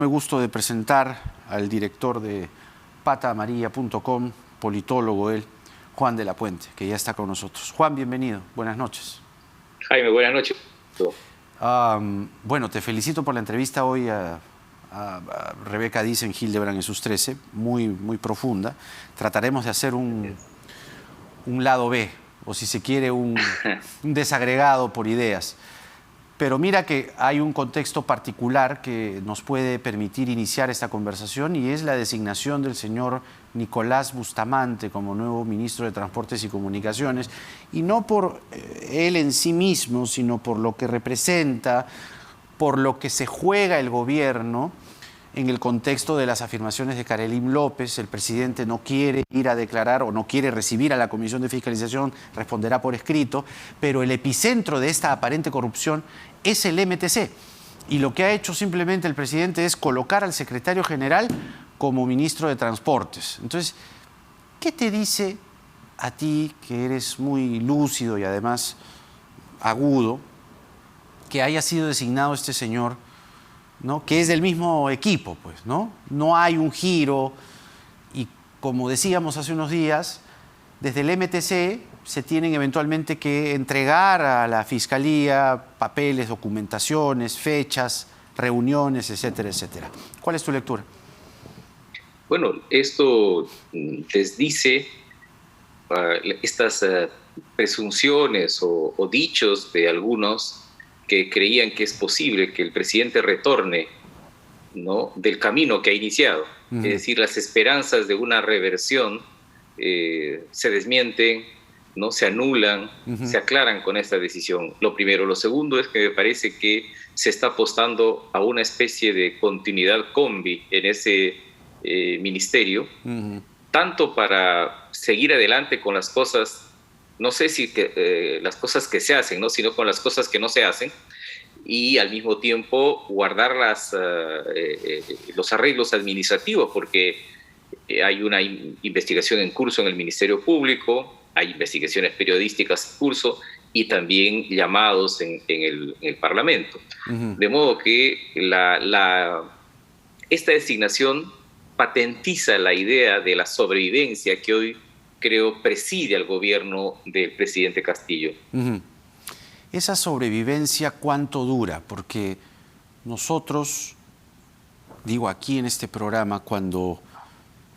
Me gusto de presentar al director de pataamarilla.com, politólogo él, Juan de la Puente, que ya está con nosotros. Juan, bienvenido. Buenas noches. Jaime, buenas noches. Bueno, te felicito por la entrevista hoy a Rebeca Diz en Hildebrand en sus 13, muy profunda. Trataremos de hacer un lado B, o si se quiere, un desagregado por ideas. Pero mira que hay un contexto particular que nos puede permitir iniciar esta conversación y es la designación del señor Nicolás Bustamante como nuevo ministro de Transportes y Comunicaciones, y no por él en sí mismo, sino por lo que representa, por lo que se juega el gobierno en el contexto de las afirmaciones de Karelim López. El presidente no quiere ir a declarar o no quiere recibir a la Comisión de Fiscalización, responderá por escrito, pero el epicentro de esta aparente corrupción es el MTC. Y lo que ha hecho simplemente el presidente es colocar al secretario general como ministro de Transportes. Entonces, ¿qué te dice a ti, que eres muy lúcido y además agudo, que haya sido designado este señor, ¿no?, que es del mismo equipo, pues, ¿no? No hay un giro y, como decíamos hace unos días, desde el MTC se tienen eventualmente que entregar a la Fiscalía papeles, documentaciones, fechas, reuniones, etcétera, etcétera. ¿Cuál es tu lectura? Bueno, esto desdice estas presunciones o dichos de algunos que creían que es posible que el presidente retorne, ¿no?, del camino que ha iniciado. Es decir, las esperanzas de una reversión se desmienten, ¿no?, se anulan, se aclaran con esta decisión. Lo primero. Lo segundo es que me parece que se está apostando a una especie de continuidad combi en ese ministerio, tanto para seguir adelante con las cosas, no sé si las cosas que se hacen, ¿no?, sino con las cosas que no se hacen, y al mismo tiempo guardar los arreglos administrativos, porque hay una investigación en curso en el Ministerio Público, hay investigaciones periodísticas en curso y también llamados en el Parlamento. De modo que esta designación patentiza la idea de la sobrevivencia que hoy, creo, preside al gobierno del presidente Castillo. Esa sobrevivencia, ¿cuánto dura? Porque nosotros, digo aquí en este programa, cuando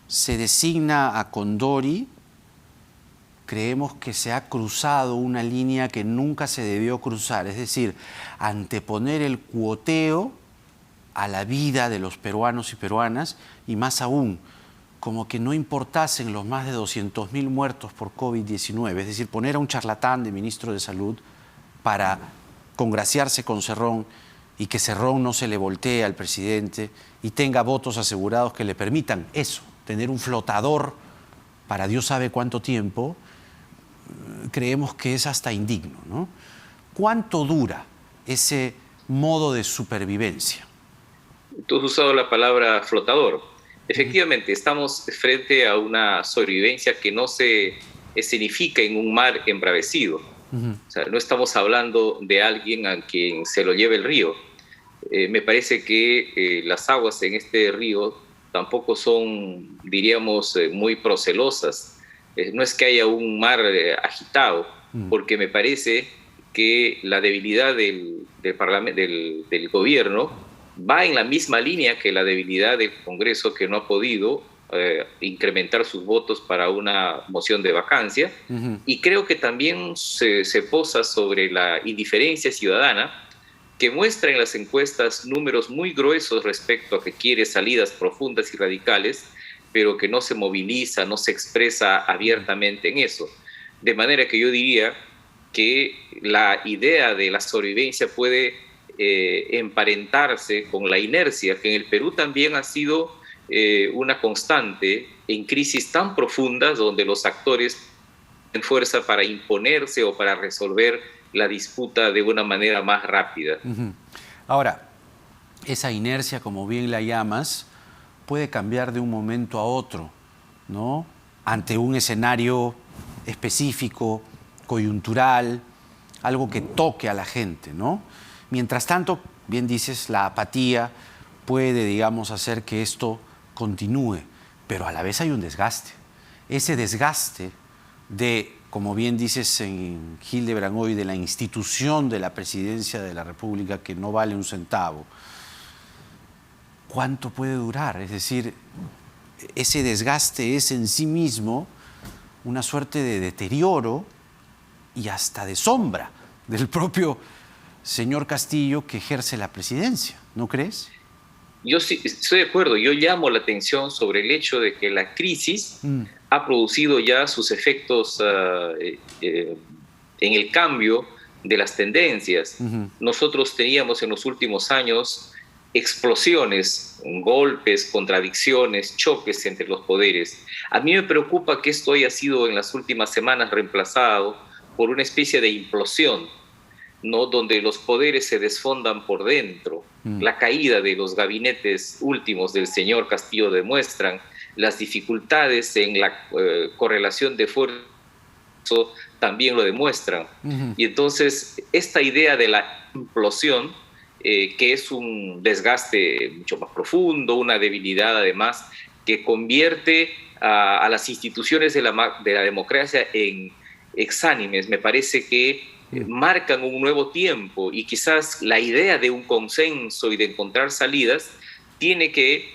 se designa a Condori, creemos que se ha cruzado una línea que nunca se debió cruzar, es decir, anteponer el cuoteo a la vida de los peruanos y peruanas, y más aún, como que no importasen los más de 200.000 muertos por COVID-19, es decir, poner a un charlatán de ministro de Salud para congraciarse con Cerrón y que Cerrón no se le voltee al presidente y tenga votos asegurados que le permitan eso, tener un flotador para Dios sabe cuánto tiempo. Creemos que es hasta indigno, ¿no? ¿Cuánto dura ese modo de supervivencia? Tú has usado la palabra flotador. Efectivamente, estamos frente a una sobrevivencia que no se escenifica en un mar embravecido. O sea, no estamos hablando de alguien a quien se lo lleve el río. Me parece que las aguas en este río tampoco son, diríamos, muy procelosas. No es que haya un mar agitado, porque me parece que la debilidad del gobierno va en la misma línea que la debilidad del Congreso, que no ha podido incrementar sus votos para una moción de vacancia. Y creo que también se posa sobre la indiferencia ciudadana, que muestra en las encuestas números muy gruesos respecto a que quiere salidas profundas y radicales, pero que no se moviliza, no se expresa abiertamente en eso. De manera que yo diría que la idea de la sobrevivencia puede emparentarse con la inercia, que en el Perú también ha sido una constante en crisis tan profundas, donde los actores tienen fuerza para imponerse o para resolver la disputa de una manera más rápida. Ahora, esa inercia, como bien la llamas, puede cambiar de un momento a otro, ¿no?, ante un escenario específico, coyuntural, algo que toque a la gente, ¿no? Mientras tanto, bien dices, la apatía puede, digamos, hacer que esto continúe, pero a la vez hay un desgaste. Ese desgaste de, como bien dices en Hildebrand hoy, de la institución de la presidencia de la República que no vale un centavo, ¿cuánto puede durar? Es decir, ese desgaste es en sí mismo una suerte de deterioro y hasta de sombra del propio señor Castillo que ejerce la presidencia, ¿no crees? Yo sí estoy de acuerdo. Yo llamo la atención sobre el hecho de que la crisis ha producido ya sus efectos en el cambio de las tendencias. Nosotros teníamos en los últimos años explosiones, golpes, contradicciones, choques entre los poderes. A mí me preocupa que esto haya sido en las últimas semanas reemplazado por una especie de implosión, ¿no? Donde los poderes se desfondan por dentro. La caída de los gabinetes últimos del señor Castillo demuestran las dificultades en la correlación de fuerza, también lo demuestran. Y entonces esta idea de la implosión, que es un desgaste mucho más profundo, una debilidad además, que convierte a las instituciones de la democracia en exánimes, me parece que marcan un nuevo tiempo, y quizás la idea de un consenso y de encontrar salidas tiene que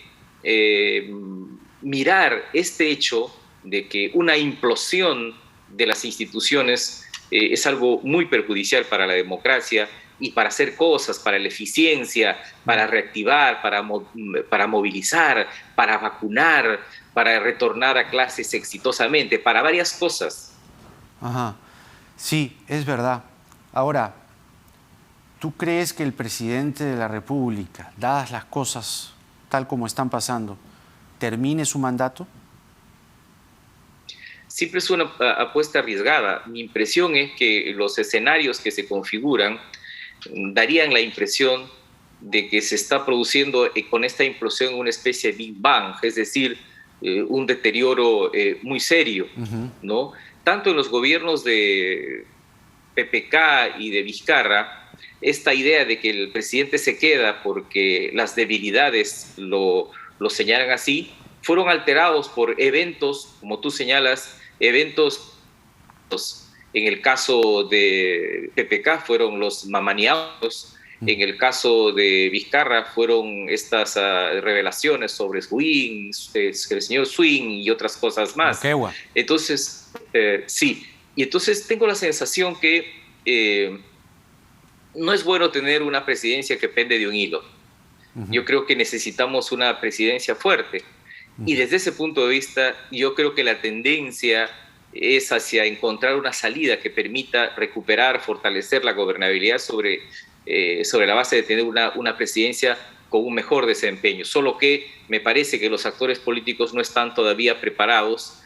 mirar este hecho de que una implosión de las instituciones es algo muy perjudicial para la democracia y para hacer cosas, para la eficiencia, para reactivar, para movilizar, para vacunar, para retornar a clases exitosamente, para varias cosas. Ajá. Sí, es verdad. Ahora, ¿tú crees que el presidente de la República, dadas las cosas tal como están pasando, termine su mandato? Siempre es una apuesta arriesgada. Mi impresión es que los escenarios que se configuran darían la impresión de que se está produciendo con esta implosión una especie de Big Bang, es decir, un deterioro muy serio, ¿no? Tanto en los gobiernos de PPK y de Vizcarra, esta idea de que el presidente se queda porque las debilidades lo señalan así, fueron alterados por eventos, como tú señalas, eventos. En el caso de PPK fueron los mamaniados, en el caso de Vizcarra fueron estas revelaciones sobre Swing, el señor Swing y otras cosas más. Entonces, sí, y entonces tengo la sensación que no es bueno tener una presidencia que pende de un hilo. Yo creo que necesitamos una presidencia fuerte. Y desde ese punto de vista, yo creo que la tendencia es hacia encontrar una salida que permita recuperar, fortalecer la gobernabilidad sobre la base de tener una presidencia con un mejor desempeño. Solo que me parece que los actores políticos no están todavía preparados,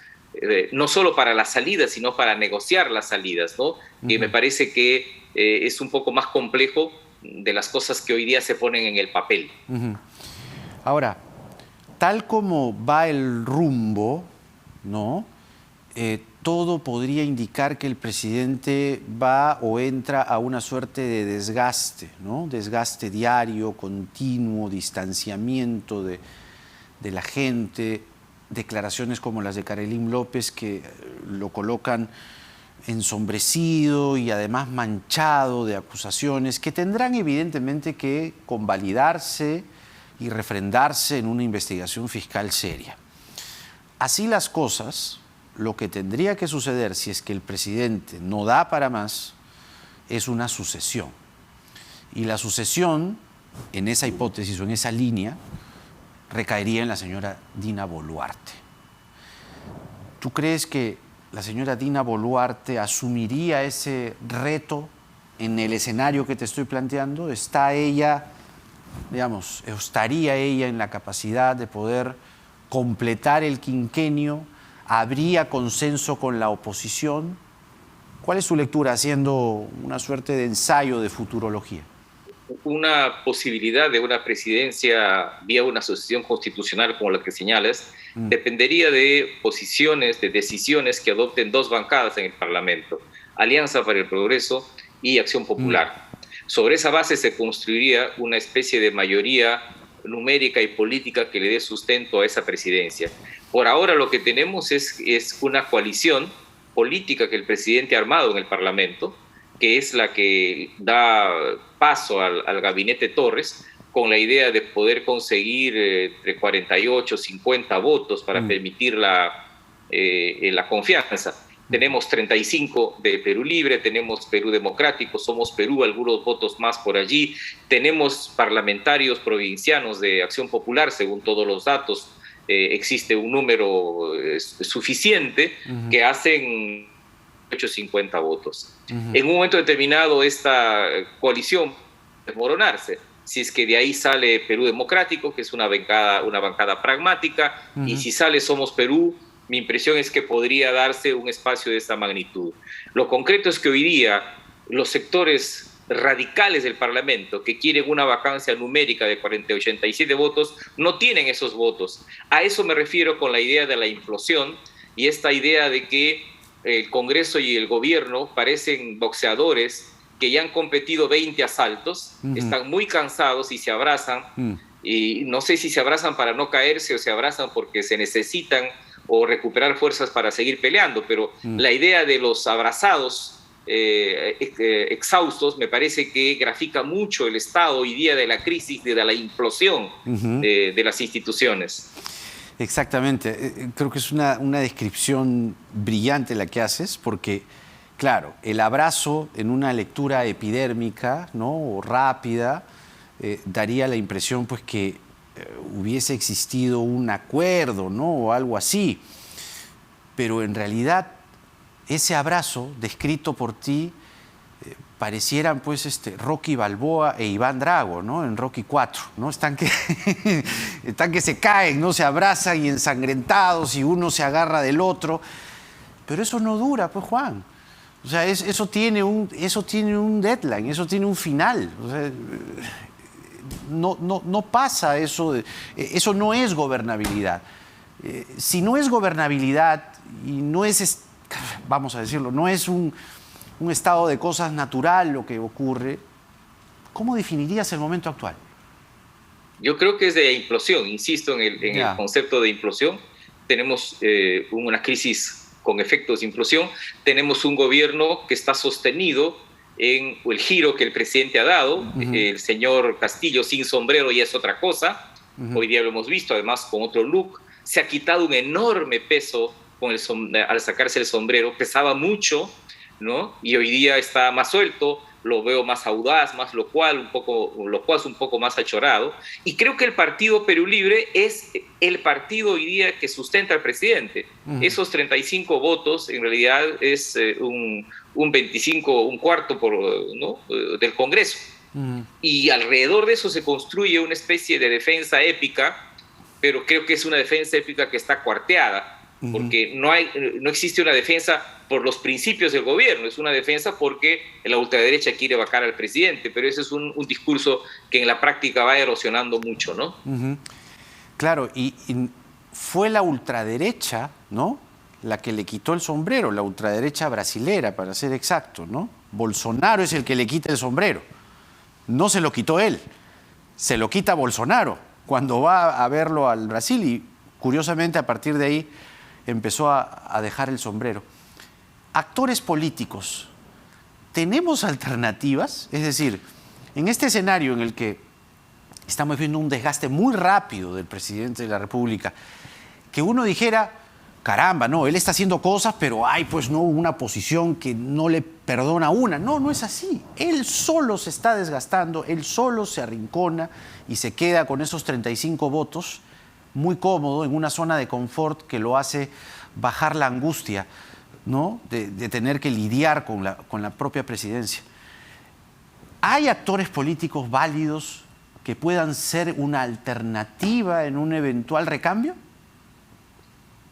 no solo para las salidas, sino para negociar las salidas, ¿no? Que me parece que es un poco más complejo de las cosas que hoy día se ponen en el papel. Ahora, tal como va el rumbo, ¿no? Todo podría indicar que el presidente va o entra a una suerte de desgaste, ¿no? Desgaste diario, continuo, distanciamiento de la gente, declaraciones como las de Karelyn López que lo colocan ensombrecido y además manchado de acusaciones que tendrán evidentemente que convalidarse y refrendarse en una investigación fiscal seria. Así las cosas, lo que tendría que suceder si es que el presidente no da para más es una sucesión. Y la sucesión, en esa hipótesis o en esa línea, recaería en la señora Dina Boluarte. ¿Tú crees que la señora Dina Boluarte asumiría ese reto en el escenario que te estoy planteando? ¿Está ella, digamos, estaría ella en la capacidad de poder completar el quinquenio? ¿Habría consenso con la oposición? ¿Cuál es su lectura, haciendo una suerte de ensayo de futurología? Una posibilidad de una presidencia vía una asociación constitucional como la que señalas dependería de posiciones, de decisiones que adopten dos bancadas en el Parlamento, Alianza para el Progreso y Acción Popular. Sobre esa base se construiría una especie de mayoría numérica y política que le dé sustento a esa presidencia. Por ahora lo que tenemos es una coalición política que el presidente ha armado en el Parlamento, que es la que da paso al gabinete Torres, con la idea de poder conseguir entre 48 y 50 votos para permitir la confianza. Tenemos 35 de Perú Libre, tenemos Perú Democrático, Somos Perú, algunos votos más por allí. Tenemos parlamentarios provincianos de Acción Popular, según todos los datos. Existe un número suficiente que hacen 50 votos. En un momento determinado esta coalición desmoronarse. Si es que de ahí sale Perú Democrático, que es una bancada pragmática, y si sale Somos Perú, mi impresión es que podría darse un espacio de esta magnitud. Lo concreto es que hoy día los sectores radicales del Parlamento que quieren una vacancia numérica de 40 87 votos no tienen esos votos. A eso me refiero con la idea de la implosión y esta idea de que el Congreso y el gobierno parecen boxeadores que ya han competido 20 asaltos, están muy cansados y se abrazan, y no sé si se abrazan para no caerse o se abrazan porque se necesitan o recuperar fuerzas para seguir peleando, pero la idea de los abrazados exhaustos me parece que grafica mucho el estado hoy día de la crisis, de la implosión de las instituciones. Exactamente, creo que es una descripción brillante la que haces, porque, claro, el abrazo en una lectura epidérmica, ¿no?, o rápida, daría la impresión pues, que hubiese existido un acuerdo, ¿no?, o algo así. Pero en realidad, ese abrazo descrito por ti parecieran pues Rocky Balboa e Iván Drago, ¿no?, en Rocky 4, ¿no? Están que se caen, ¿no?, se abrazan y ensangrentados y uno se agarra del otro. Pero eso no dura, pues, Juan. O sea, eso tiene un deadline, eso tiene un final. O sea, no pasa eso. Eso no es gobernabilidad. Si no es gobernabilidad y no es, vamos a decirlo, no es un estado de cosas natural lo que ocurre, ¿cómo definirías el momento actual? Yo creo que es de implosión, insisto en el concepto de implosión. Tenemos una crisis con efectos de implosión, tenemos un gobierno que está sostenido en el giro que el presidente ha dado. El señor Castillo sin sombrero ya es otra cosa, hoy día lo hemos visto, además con otro look, se ha quitado un enorme peso al sacarse el sombrero, pesaba mucho, ¿no? Y hoy día está más suelto, lo veo más audaz, más locuaz, un poco más achorado. Y creo que el partido Perú Libre es el partido hoy día que sustenta al presidente. Esos 35 votos en realidad es un 25, un cuarto ¿no?, del Congreso. Y alrededor de eso se construye una especie de defensa épica, pero creo que es una defensa épica que está cuarteada, porque no existe una defensa por los principios del gobierno, es una defensa porque la ultraderecha quiere vacar al presidente, pero ese es un discurso que en la práctica va erosionando mucho, ¿no? Claro, y fue la ultraderecha, ¿no?, la que le quitó el sombrero, la ultraderecha brasilera, para ser exacto, ¿no? Bolsonaro es el que le quita el sombrero, no se lo quitó él, se lo quita Bolsonaro cuando va a verlo al Brasil y curiosamente a partir de ahí empezó a dejar el sombrero. Actores políticos, ¿tenemos alternativas? Es decir, en este escenario en el que estamos viendo un desgaste muy rápido del presidente de la República, que uno dijera, caramba, no, él está haciendo cosas, pero hay pues no una posición que no le perdona una. No, no es así. Él solo se está desgastando, él solo se arrincona y se queda con esos 35 votos muy cómodo en una zona de confort que lo hace bajar la angustia, ¿no?, de tener que lidiar con la propia presidencia. ¿Hay actores políticos válidos que puedan ser una alternativa en un eventual recambio?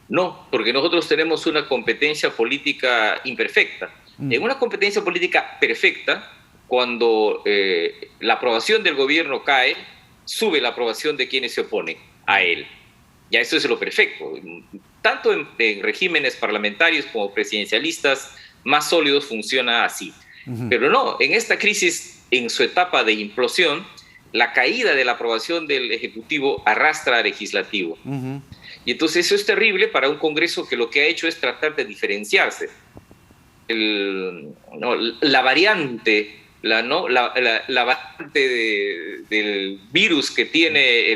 No, porque nosotros tenemos una competencia política imperfecta. En una competencia política perfecta, cuando la aprobación del gobierno cae, sube la aprobación de quienes se oponen a él. Ya eso es lo perfecto. Tanto en regímenes parlamentarios como presidencialistas más sólidos funciona así. Pero no, en esta crisis, en su etapa de implosión, la caída de la aprobación del Ejecutivo arrastra al Legislativo. Y entonces eso es terrible para un Congreso que lo que ha hecho es tratar de diferenciarse. La variante, la variante del virus que tiene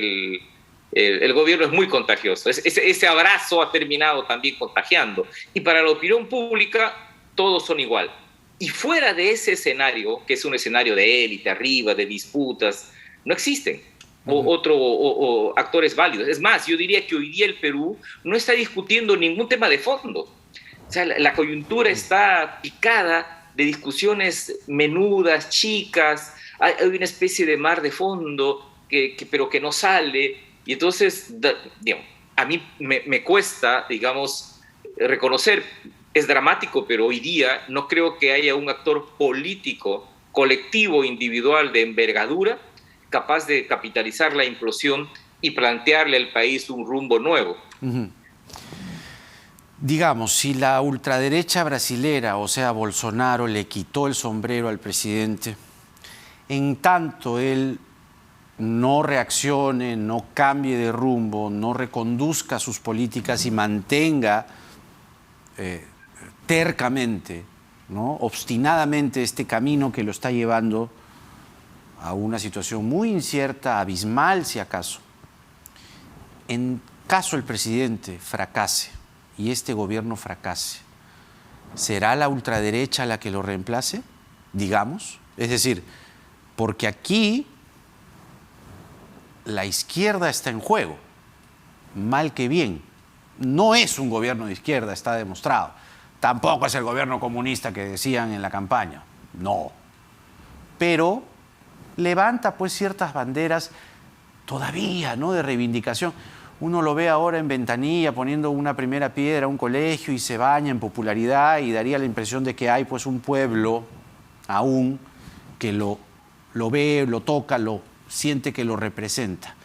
el gobierno es muy contagioso. Ese abrazo ha terminado también contagiando. Y para la opinión pública, todos son igual. Y fuera de ese escenario, que es un escenario de élite, arriba, de disputas, no existen o actores válidos. Es más, yo diría que hoy día el Perú no está discutiendo ningún tema de fondo. O sea, la coyuntura está picada de discusiones menudas, chicas, hay una especie de mar de fondo, pero que no sale. Y entonces, digamos, a mí me cuesta, digamos, reconocer, es dramático, pero hoy día no creo que haya un actor político, colectivo, individual de envergadura capaz de capitalizar la implosión y plantearle al país un rumbo nuevo. Digamos, si la ultraderecha brasilera, o sea, Bolsonaro, le quitó el sombrero al presidente, en tanto él no reaccione, no cambie de rumbo, no reconduzca sus políticas y mantenga tercamente, ¿no?, obstinadamente este camino que lo está llevando a una situación muy incierta, abismal si acaso. En caso el presidente fracase y este gobierno fracase, ¿será la ultraderecha la que lo reemplace? Digamos. Es decir, porque aquí la izquierda está en juego, mal que bien. No es un gobierno de izquierda, está demostrado. Tampoco es el gobierno comunista que decían en la campaña. No. Pero levanta pues ciertas banderas todavía, ¿no?, de reivindicación. Uno lo ve ahora en Ventanilla poniendo una primera piedra a un colegio y se baña en popularidad y daría la impresión de que hay pues un pueblo aún que lo ve, lo toca, lo siente que lo representa.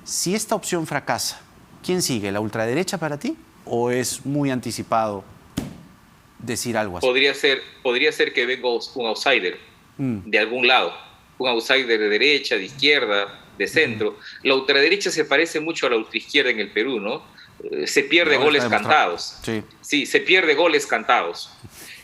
Si esta opción fracasa, ¿quién sigue? ¿La ultraderecha para ti? ¿O es muy anticipado decir algo así? Podría ser que venga un outsider de algún lado, un outsider de derecha, de izquierda, de centro. La ultraderecha se parece mucho a la ultraizquierda en el Perú, ¿no? Se pierde goles cantados. Sí, se pierde goles cantados.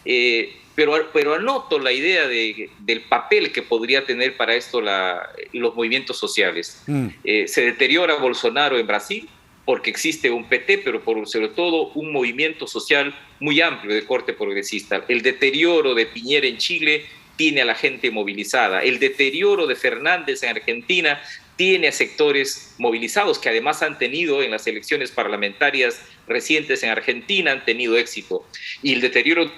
Pero anoto la idea del papel que podría tener para esto los movimientos sociales. Se deteriora Bolsonaro en Brasil porque existe un PT, pero sobre todo un movimiento social muy amplio de corte progresista. El deterioro de Piñera en Chile tiene a la gente movilizada. El deterioro de Fernández en Argentina tiene a sectores movilizados que además han tenido en las elecciones parlamentarias recientes en Argentina, han tenido éxito. Y el deterioro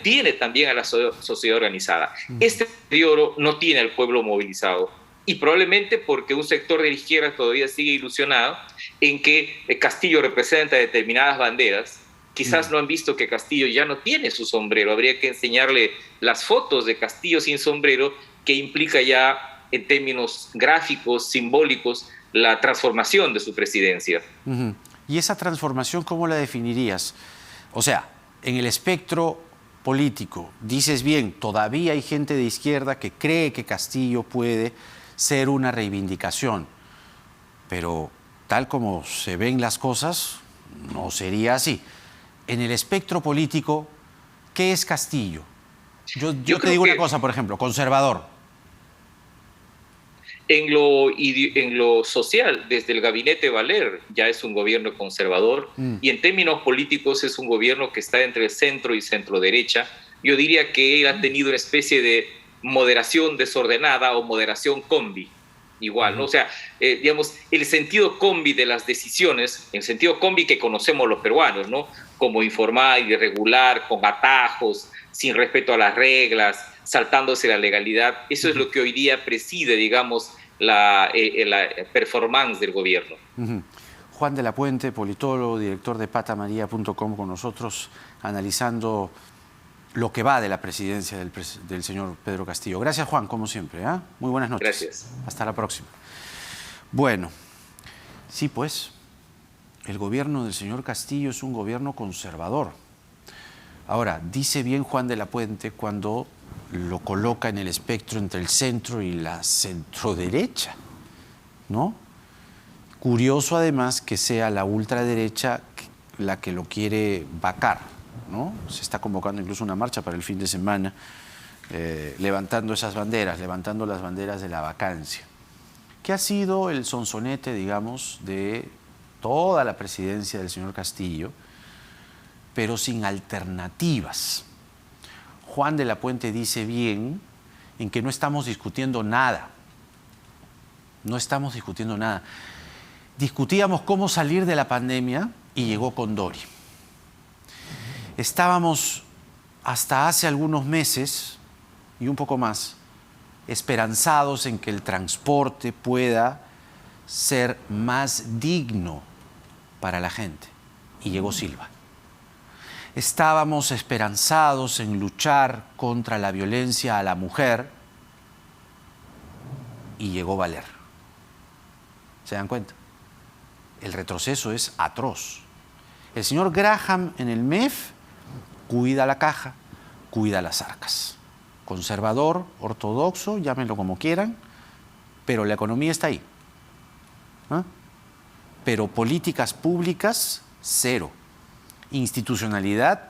tiene también a la sociedad organizada. Este deterioro no tiene al pueblo movilizado. Y probablemente porque un sector de la izquierda todavía sigue ilusionado en que Castillo representa determinadas banderas. Quizás no han visto que Castillo ya no tiene su sombrero. Habría que enseñarle las fotos de Castillo sin sombrero, que implica ya, en términos gráficos, simbólicos, la transformación de su presidencia. ¿Y esa transformación cómo la definirías? O sea, en el espectro político, dices bien, todavía hay gente de izquierda que cree que Castillo puede ser una reivindicación, pero tal como se ven las cosas, no sería así. En el espectro político, ¿qué es Castillo? Yo te digo una cosa, por ejemplo, conservador. En lo social, desde el gabinete Valer ya es un gobierno conservador, y en términos políticos es un gobierno que está entre el centro y centro-derecha. Yo diría que él ha tenido una especie de moderación desordenada o moderación combi, igual, ¿no? O sea, digamos, el sentido combi de las decisiones, el sentido combi que conocemos los peruanos, ¿no?, como informal, irregular, con atajos, sin respeto a las reglas, saltándose la legalidad. Eso es lo que hoy día preside, digamos, la performance del gobierno. Juan de la Puente, politólogo, director de patamaria.com, con nosotros analizando lo que va de la presidencia del señor Pedro Castillo. Gracias, Juan, como siempre. Muy buenas noches. Gracias. Hasta la próxima. Bueno, sí, pues, el gobierno del señor Castillo es un gobierno conservador. Ahora, dice bien Juan de la Puente cuando lo coloca en el espectro entre el centro y la centroderecha, ¿no? Curioso además que sea la ultraderecha la que lo quiere vacar, ¿no? Se está convocando incluso una marcha para el fin de semana, levantando esas banderas, levantando las banderas de la vacancia, que ha sido el sonsonete, digamos, de toda la presidencia del señor Castillo, pero sin alternativas. Juan de la Puente dice bien en que no estamos discutiendo nada. No estamos discutiendo nada. Discutíamos cómo salir de la pandemia y llegó Condori. Estábamos hasta hace algunos meses y un poco más esperanzados en que el transporte pueda ser más digno para la gente y llegó Silva. Estábamos esperanzados en luchar contra la violencia a la mujer y llegó Valer. ¿Se dan cuenta? El retroceso es atroz. El señor Graham en el MEF cuida la caja, cuida las arcas. Conservador, ortodoxo, llámenlo como quieran, pero la economía está ahí. ¿Ah? Pero políticas públicas, cero. Institucionalidad,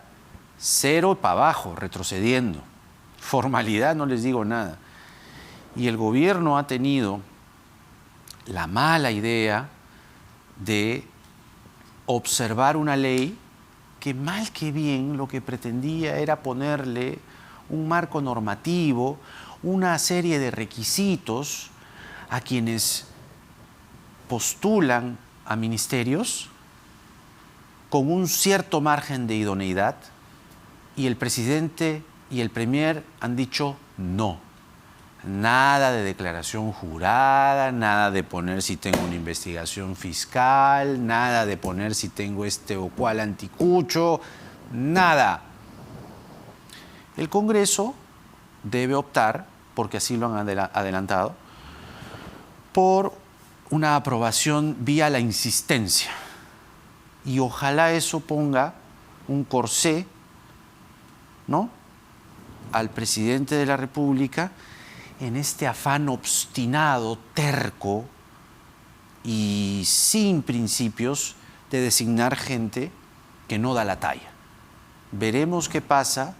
cero para abajo, retrocediendo. Formalidad, no les digo nada. Y el gobierno ha tenido la mala idea de observar una ley que mal que bien lo que pretendía era ponerle un marco normativo, una serie de requisitos a quienes postulan a ministerios con un cierto margen de idoneidad, y el presidente y el premier han dicho no. Nada de declaración jurada, nada de poner si tengo una investigación fiscal, nada de poner si tengo este o cual anticucho, nada. El Congreso debe optar, porque así lo han adelantado, por una aprobación vía la insistencia. Y ojalá eso ponga un corsé, ¿no?, al presidente de la República en este afán obstinado, terco y sin principios de designar gente que no da la talla. Veremos qué pasa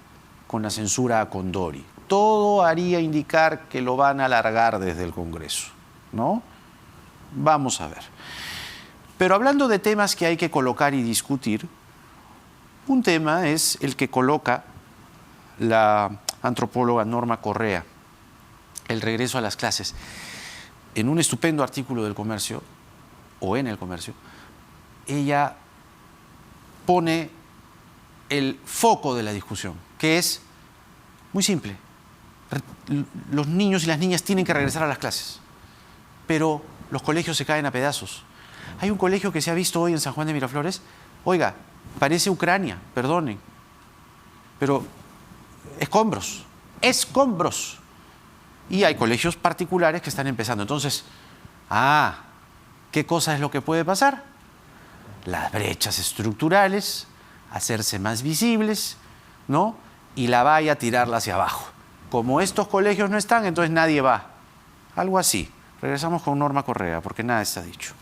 con la censura a Condori. Todo haría indicar que lo van a alargar desde el Congreso, ¿no? Vamos a ver. Pero hablando de temas que hay que colocar y discutir, un tema es el que coloca la antropóloga Norma Correa, el regreso a las clases. En un estupendo artículo del Comercio, o en el Comercio, ella pone el foco de la discusión, que es muy simple. Los niños y las niñas tienen que regresar a las clases, pero los colegios se caen a pedazos. Hay un colegio que se ha visto hoy en San Juan de Miraflores, oiga, parece Ucrania, perdonen, pero escombros, escombros. Y hay colegios particulares que están empezando. Entonces, ¿qué cosa es lo que puede pasar? Las brechas estructurales, hacerse más visibles, ¿no? Y la valla tirarla hacia abajo. Como estos colegios no están, entonces nadie va. Algo así. Regresamos con Norma Correa, porque nada está dicho.